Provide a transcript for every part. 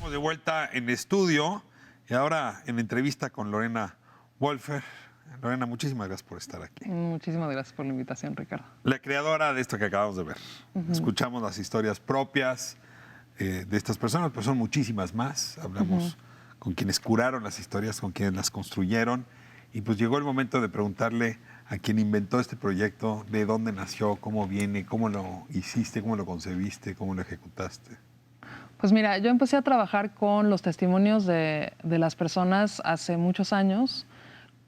Estamos de vuelta en estudio y ahora en entrevista con Lorena Wolfer. Lorena, muchísimas gracias por estar aquí. Muchísimas gracias por la invitación, Ricardo. La creadora de esto que acabamos de ver. Escuchamos las historias propias de estas personas, pero son muchísimas más. Hablamos con quienes curaron las historias, con quienes las construyeron. Y pues llegó el momento de preguntarle a quien inventó este proyecto, de dónde nació, cómo viene, cómo lo hiciste, cómo lo concebiste, cómo lo ejecutaste. Pues mira, yo empecé a trabajar con los testimonios de las personas hace muchos años,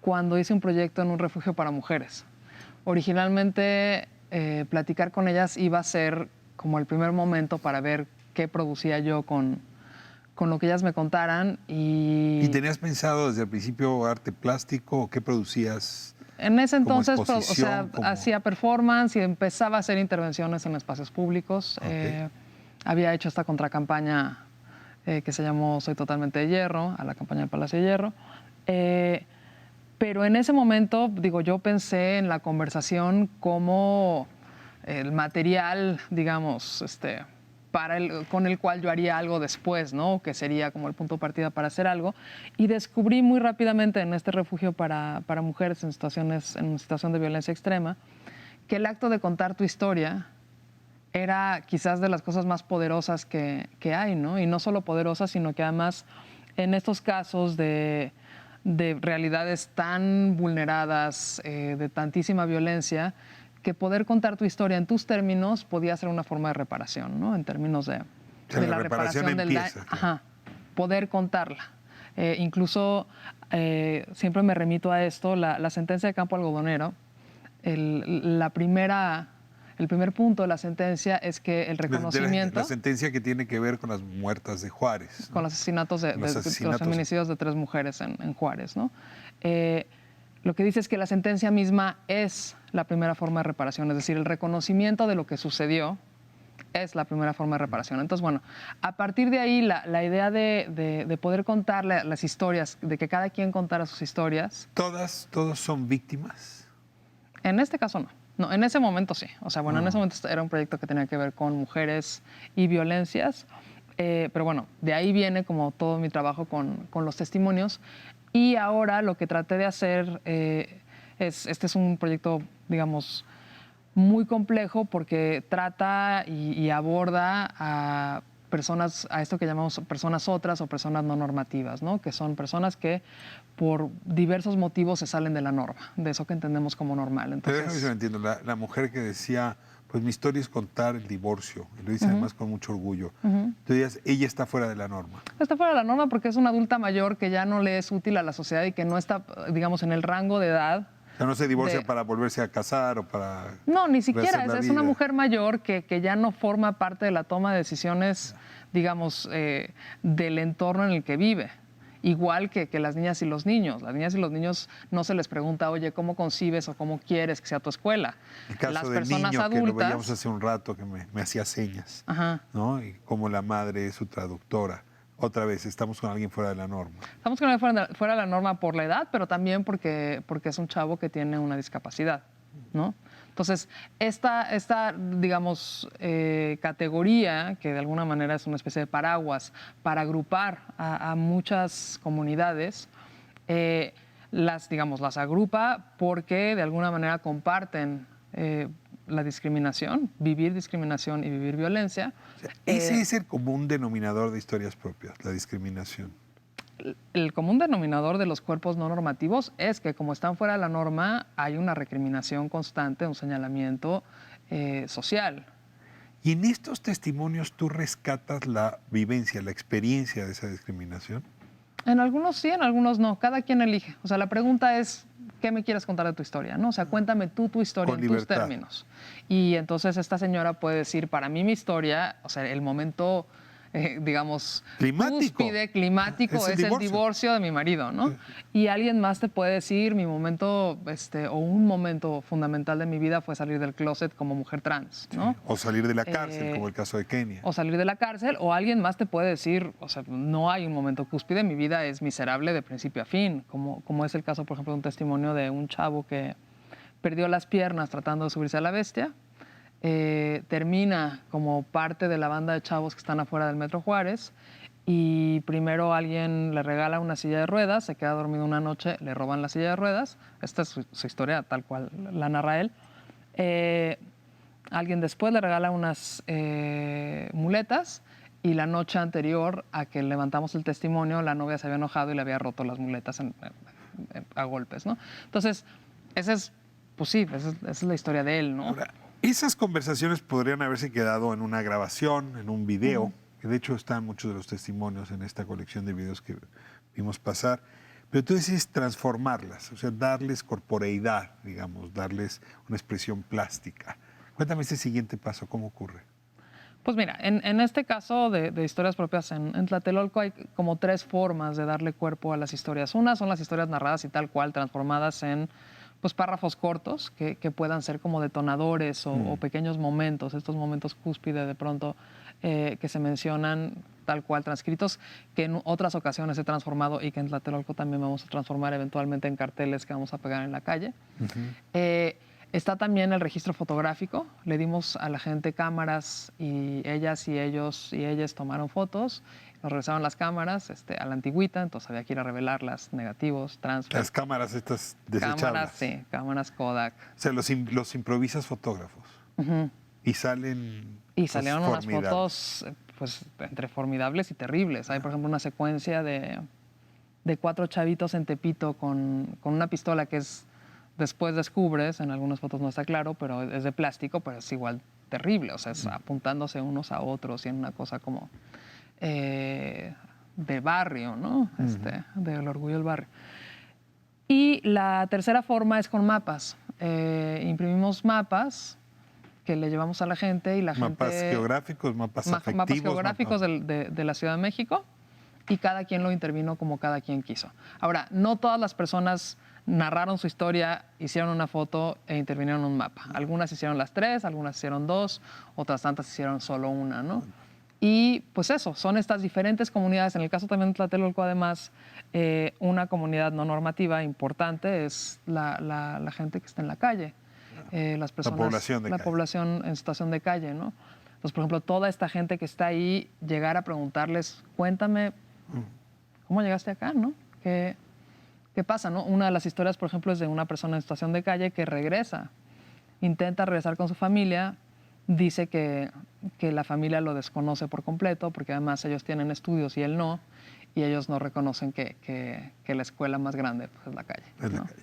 cuando hice un proyecto en un refugio para mujeres. Originalmente, platicar con ellas iba a ser como el primer momento para ver qué producía yo con lo que ellas me contaran. ¿Y tenías pensado desde el principio arte plástico o qué producías? En ese entonces, como... hacía performance y empezaba a hacer intervenciones en espacios públicos. Okay. Había hecho esta contracampaña que se llamó Soy Totalmente de Hierro, a la campaña del Palacio de Hierro. Pero en ese momento, digo, yo pensé en la conversación como el material, digamos, con el cual yo haría algo después, ¿no? Que sería como el punto de partida para hacer algo. Y descubrí muy rápidamente en este refugio para mujeres en situación de violencia extrema que el acto de contar tu historia era quizás de las cosas más poderosas que hay, ¿no? Y no solo poderosas, sino que además en estos casos de realidades tan vulneradas, de tantísima violencia, que poder contar tu historia en tus términos podía ser una forma de reparación, ¿no? En términos de la reparación del daño. Claro. Ajá, poder contarla. Incluso siempre me remito a esto, la sentencia de Campo Algodonero, el primer punto de la sentencia es que el reconocimiento... La sentencia que tiene que ver con las muertas de Juárez, ¿no? Con los asesinatos los feminicidios de 3 mujeres en Juárez, ¿no? Lo que dice es que la sentencia misma es la primera forma de reparación, es decir, el reconocimiento de lo que sucedió es la primera forma de reparación. Entonces, bueno, a partir de ahí, la idea de poder contar las historias, de que cada quien contara sus historias... ¿Todos son víctimas? En este caso no. No, en ese momento sí. O sea, bueno, en ese momento era un proyecto que tenía que ver con mujeres y violencias. Pero bueno, de ahí viene como todo mi trabajo con los testimonios. Y ahora lo que traté de hacer este es un proyecto, digamos, muy complejo porque trata y aborda a personas, a esto que llamamos personas otras o personas no normativas, ¿no? Que son personas que por diversos motivos se salen de la norma, de eso que entendemos como normal. Entonces, pero déjame si lo entiendo, la mujer que decía, pues mi historia es contar el divorcio, y lo dice además con mucho orgullo. Entonces, ella está fuera de la norma. Está fuera de la norma porque es una adulta mayor que ya no le es útil a la sociedad y que no está, digamos, en el rango de edad. O sea, no se divorcia para volverse a casar o para... No, ni siquiera. Es una mujer mayor que ya no forma parte de la toma de decisiones, digamos, del entorno en el que vive. Igual que las niñas y los niños. Las niñas y los niños no se les pregunta, oye, ¿cómo concibes o cómo quieres que sea tu escuela? El caso las del personas niño adultas, que lo veíamos hace un rato, que me hacía señas, ¿no? Y como la madre es su traductora. Otra vez, estamos con alguien fuera de la norma. Estamos con alguien fuera de la norma por la edad, pero también porque es un chavo que tiene una discapacidad, ¿no? Entonces, esta digamos, categoría, que de alguna manera es una especie de paraguas para agrupar a muchas comunidades, las agrupa porque de alguna manera comparten la discriminación, vivir discriminación y vivir violencia. O sea, ese es el común denominador de historias propias, la discriminación. El común denominador de los cuerpos no normativos es que como están fuera de la norma hay una recriminación constante, un señalamiento social. ¿Y en estos testimonios tú rescatas la vivencia, la experiencia de esa discriminación? En algunos sí, en algunos no. Cada quien elige. O sea, la pregunta es, ¿qué me quieres contar de tu historia? ¿No? O sea, cuéntame tú tu historia en tus términos. Y entonces esta señora puede decir, para mí mi historia, o sea, el momento... digamos, cúspide, climático, es el divorcio de mi marido, ¿no? Y alguien más te puede decir, mi momento, o un momento fundamental de mi vida fue salir del closet como mujer trans, ¿no? Sí. O salir de la cárcel, como el caso de Kenia. O salir de la cárcel, o alguien más te puede decir, o sea, no hay un momento cúspide, mi vida es miserable de principio a fin, como es el caso, por ejemplo, de un testimonio de un chavo que perdió las piernas tratando de subirse a la bestia. Termina como parte de la banda de chavos que están afuera del Metro Juárez y primero alguien le regala una silla de ruedas, se queda dormido una noche, le roban la silla de ruedas. Esta es su historia tal cual la narra él. Alguien después le regala unas muletas y la noche anterior a que levantamos el testimonio, la novia se había enojado y le había roto las muletas a golpes, ¿no? Entonces, pues sí, esa es la historia de él, ¿no? Ahora, esas conversaciones podrían haberse quedado en una grabación, en un video, que de hecho están muchos de los testimonios en esta colección de videos que vimos pasar, pero tú decides transformarlas, o sea, darles corporeidad, digamos, darles una expresión plástica. Cuéntame ese siguiente paso, ¿cómo ocurre? Pues mira, en este caso de historias propias en Tlatelolco hay como 3 formas de darle cuerpo a las historias. Una son las historias narradas y tal cual, transformadas en pues, párrafos cortos que puedan ser como detonadores o pequeños momentos, estos momentos cúspide de pronto que se mencionan tal cual transcritos, que en otras ocasiones he transformado y que en Tlatelolco también vamos a transformar eventualmente en carteles que vamos a pegar en la calle. Está también el registro fotográfico. Le dimos a la gente cámaras y ellas y ellos y ellas tomaron fotos, nos regresaron las cámaras a la antigüita, entonces había que ir a revelarlas, negativos, transfer. Las cámaras estas desechables. Cámaras, sí, cámaras Kodak. O sea, los improvisas fotógrafos. Y salen Y salieron unas fotos pues, entre formidables y terribles. Hay, por ejemplo, una secuencia de 4 chavitos en Tepito con una pistola que es... Después descubres, en algunas fotos no está claro, pero es de plástico, pero es igual terrible, o sea, es apuntándose unos a otros y en una cosa como de barrio, ¿no? Del orgullo del barrio. Y la tercera forma es con mapas. Imprimimos mapas que le llevamos a la gente y la gente... Mapas geográficos, mapas afectivos. Mapas geográficos de la Ciudad de México y cada quien lo intervino como cada quien quiso. Ahora, no todas las personas narraron su historia, hicieron una foto e intervinieron en un mapa. Algunas hicieron las 3, algunas hicieron 2, otras tantas hicieron solo una, ¿no? Y pues eso, son estas diferentes comunidades. En el caso también de Tlatelolco, además, una comunidad no normativa importante es la gente que está en la calle. Las personas, la población en situación de calle, ¿no? Entonces, por ejemplo, toda esta gente que está ahí, llegar a preguntarles, cuéntame, ¿cómo llegaste acá, no? ¿Qué pasa, no? Una de las historias, por ejemplo, es de una persona en situación de calle que regresa, intenta regresar con su familia, dice que la familia lo desconoce por completo, porque además ellos tienen estudios y él no, y ellos no reconocen que la escuela más grande pues, es la calle. Es la calle.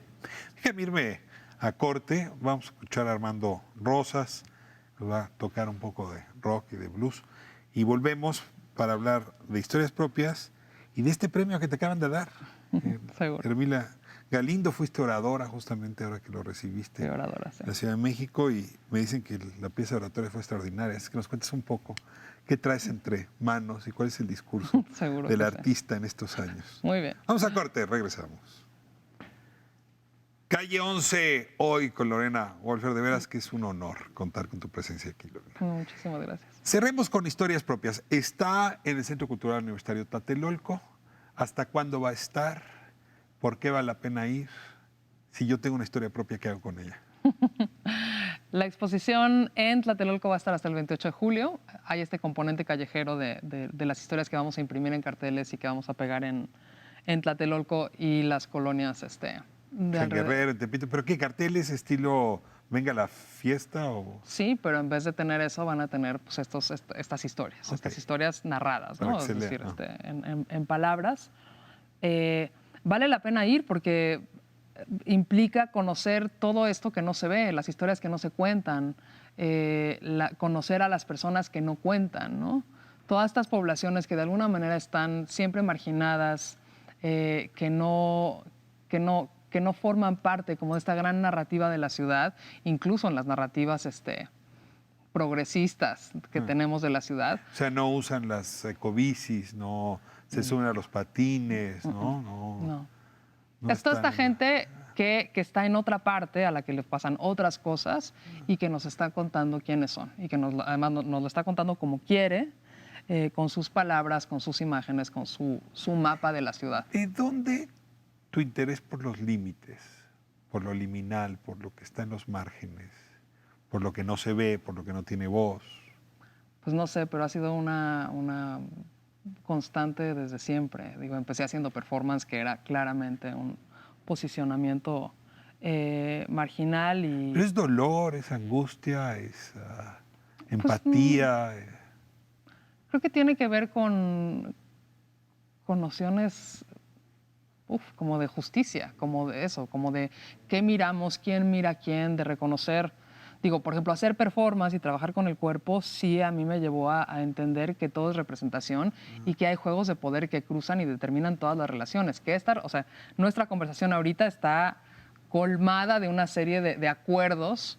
Déjame irme a corte, vamos a escuchar a Armando Rosas, nos va a tocar un poco de rock y de blues, y volvemos para hablar de historias propias y de este premio que te acaban de dar. Seguro. Hermila Galindo, fuiste oradora justamente ahora que lo recibiste sí, oradora, sí. en la Ciudad de México y me dicen que la pieza oratoria fue extraordinaria. Es que nos cuentes un poco qué traes entre manos y cuál es el discurso del artista en estos años. Muy bien. Vamos a corte, regresamos. Calle 11, hoy con Lorena Wolfer. De veras que es un honor contar con tu presencia aquí, Lorena. Muchísimas gracias. Cerremos con historias propias. Está en el Centro Cultural Universitario Tlatelolco. ¿Hasta cuándo va a estar? ¿Por qué vale la pena ir? Si yo tengo una historia propia, ¿qué hago con ella? La exposición en Tlatelolco va a estar hasta el 28 de julio. Hay este componente callejero de las historias que vamos a imprimir en carteles y que vamos a pegar en Tlatelolco y las colonias en Guerrero, en Tepito. ¿Pero qué carteles estilo venga la fiesta? O... Sí, pero en vez de tener eso van a tener pues, estas historias, estas historias narradas, ¿no? Es decir, en palabras. Vale la pena ir porque implica conocer todo esto que no se ve, las historias que no se cuentan, conocer a las personas que no cuentan, ¿no? Todas estas poblaciones que de alguna manera están siempre marginadas, que no forman parte como de esta gran narrativa de la ciudad, incluso en las narrativas progresistas que tenemos de la ciudad. O sea, no usan las ecobicis, no se suben a los patines, ¿no? Es toda esta gente que está en otra parte a la que le pasan otras cosas y que nos está contando quiénes son y que además nos lo está contando como quiere, con sus palabras, con sus imágenes, con su mapa de la ciudad. ¿De dónde tu interés por los límites, por lo liminal, por lo que está en los márgenes, por lo que no se ve, por lo que no tiene voz? Pues no sé, pero ha sido una constante desde siempre. Digo, empecé haciendo performance, que era claramente un posicionamiento marginal y... Pero es dolor, es angustia, es Pues, empatía. creo que tiene que ver con nociones como de justicia, como de eso, como de qué miramos, quién mira a quién, de reconocer. Digo, por ejemplo, hacer performance y trabajar con el cuerpo sí a mí me llevó a entender que todo es representación y que hay juegos de poder que cruzan y determinan todas las relaciones. O sea, nuestra conversación ahorita está colmada de una serie de acuerdos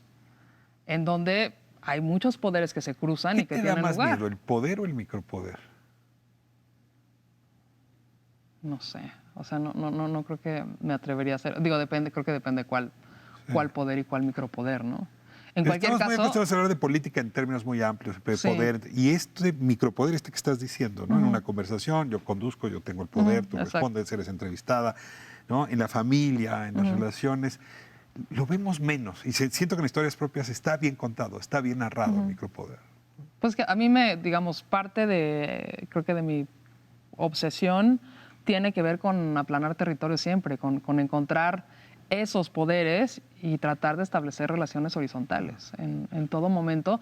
en donde hay muchos poderes que se cruzan ¿Qué y que te da tienen más lugar. miedo, el poder o el micropoder? No sé, o sea, no creo que me atrevería a hacer. Digo, creo que depende cuál poder y cuál micropoder, ¿no? En cualquier Estamos muy caso, acostumbrados a hablar de política en términos muy amplios, de sí. poder. Y este micropoder, que estás diciendo, ¿no? En una conversación, yo conduzco, yo tengo el poder, tú exacto. respondes, eres entrevistada, ¿no? En la familia, en las relaciones, lo vemos menos. Y siento que en historias propias está bien contado, está bien narrado el micropoder. Pues que a mí digamos, parte creo que de mi obsesión tiene que ver con aplanar territorio siempre, con encontrar esos poderes y tratar de establecer relaciones horizontales en todo momento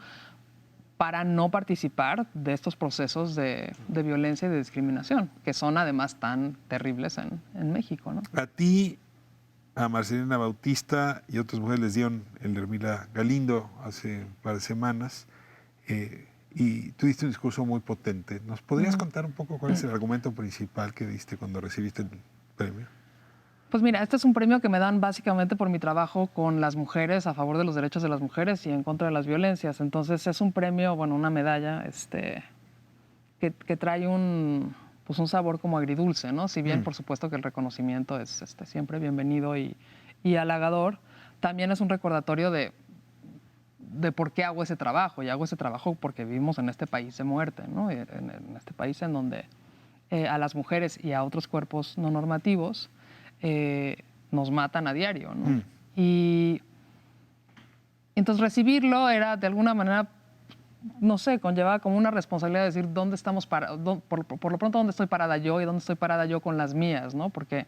para no participar de estos procesos de violencia y de discriminación, que son además tan terribles en México, ¿no? A ti, a Marcelina Bautista y otras mujeres les dieron el Hermila Galindo hace un par de semanas. Y tú diste un discurso muy potente. ¿Nos podrías contar un poco cuál es el argumento principal que diste cuando recibiste el premio? Pues mira, este es un premio que me dan básicamente por mi trabajo con las mujeres, a favor de los derechos de las mujeres y en contra de las violencias. Entonces es un premio, bueno, una medalla que trae pues un sabor como agridulce, ¿no? Si bien, por supuesto, que el reconocimiento es siempre bienvenido y halagador, también es un recordatorio de por qué hago ese trabajo. Y hago ese trabajo porque vivimos en este país de muerte, ¿no? En este país en donde a las mujeres y a otros cuerpos no normativos nos matan a diario, ¿no? Y entonces recibirlo era de alguna manera, no sé, conllevaba como una responsabilidad de decir dónde estamos por lo pronto dónde estoy parada yo y dónde estoy parada yo con las mías, ¿no? Porque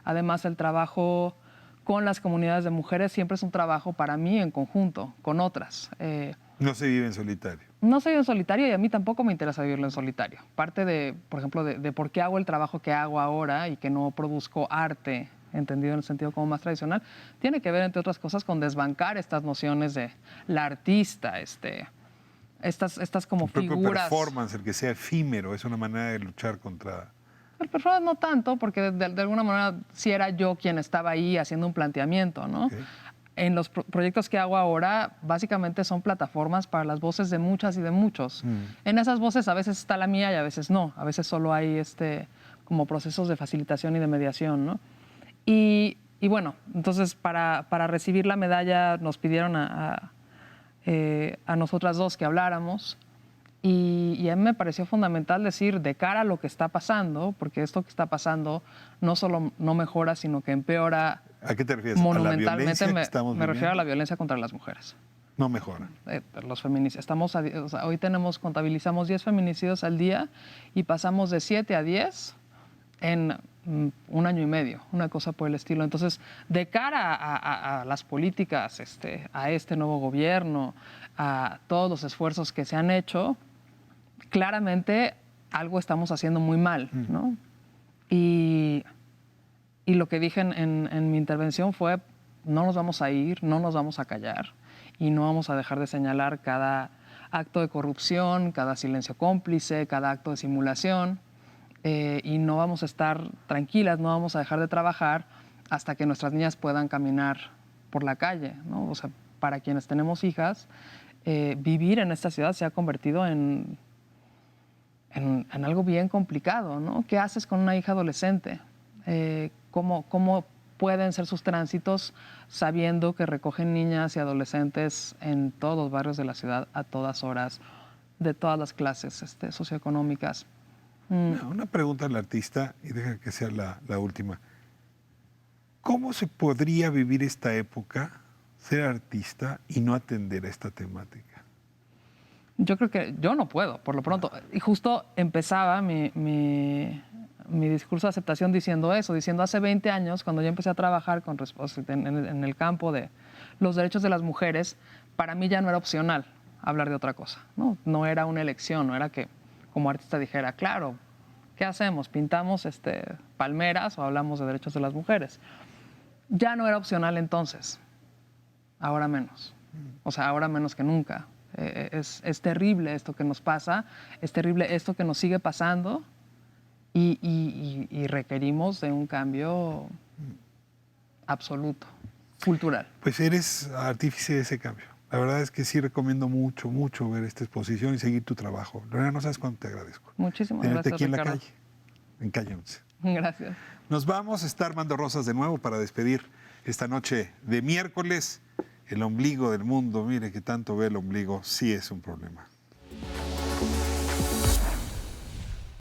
además el trabajo con las comunidades de mujeres siempre es un trabajo para mí en conjunto, con otras. No se vive en solitario. No soy en solitario y a mí tampoco me interesa vivirlo en solitario. Parte por ejemplo, de por qué hago el trabajo que hago ahora y que no produzco arte, entendido en el sentido como más tradicional, tiene que ver, entre otras cosas, con desbancar estas nociones de la artista, estas como El propio figuras. performance, el que sea efímero, es una manera de luchar contra... El performance no tanto, porque de alguna manera sí era yo quien estaba ahí haciendo un planteamiento, ¿no? Okay. En los proyectos que hago ahora, básicamente son plataformas para las voces de muchas y de muchos. En esas voces a veces está la mía y a veces no. A veces solo hay como procesos de facilitación y de mediación, ¿no? Y bueno, entonces para recibir la medalla nos pidieron a nosotras dos que habláramos. Y a mí me pareció fundamental decir, de cara a lo que está pasando, porque esto que está pasando no solo no mejora, sino que empeora. ¿A qué te refieres? Monumentalmente. ¿A la violencia que estamos me refiero a la viviendo? violencia contra las mujeres. No mejora. Los feminicidios. Hoy contabilizamos 10 feminicidios al día y pasamos de 7 a 10 en un año y medio, una cosa por el estilo. Entonces, de cara a las políticas, a este nuevo gobierno, a todos los esfuerzos que se han hecho, claramente algo estamos haciendo muy mal, ¿no? Y lo que dije en mi intervención fue, no nos vamos a ir, no nos vamos a callar y no vamos a dejar de señalar cada acto de corrupción, cada silencio cómplice, cada acto de simulación, y no vamos a estar tranquilas, no vamos a dejar de trabajar hasta que nuestras niñas puedan caminar por la calle, ¿no? O sea, para quienes tenemos hijas, vivir en esta ciudad se ha convertido en algo bien complicado, ¿no? ¿Qué haces con una hija adolescente? ¿Cómo pueden ser sus tránsitos sabiendo que recogen niñas y adolescentes en todos los barrios de la ciudad a todas horas, de todas las clases socioeconómicas? Una pregunta al artista, y deja que sea la última. ¿Cómo se podría vivir esta época, ser artista y no atender a esta temática? Yo creo que yo no puedo, por lo pronto. Y justo empezaba mi discurso de aceptación diciendo eso, diciendo hace 20 años, cuando yo empecé a trabajar en el campo de los derechos de las mujeres, para mí ya no era opcional hablar de otra cosa, ¿no? No era una elección, no era que como artista dijera, claro, ¿qué hacemos? ¿Pintamos palmeras o hablamos de derechos de las mujeres? Ya no era opcional entonces, ahora menos. O sea, ahora menos que nunca. Es terrible esto que nos pasa, es terrible esto que nos sigue pasando y requerimos de un cambio absoluto, cultural. Pues eres artífice de ese cambio. La verdad es que sí recomiendo mucho, mucho ver esta exposición y seguir tu trabajo. Lorena, no sabes cuánto te agradezco. Muchísimas Tenerte gracias, aquí en Ricardo. la calle, en Calle 11. Gracias. Nos vamos a estar Armando Rosas de nuevo para despedir esta noche de miércoles. El ombligo del mundo, mire que tanto ve el ombligo, sí es un problema.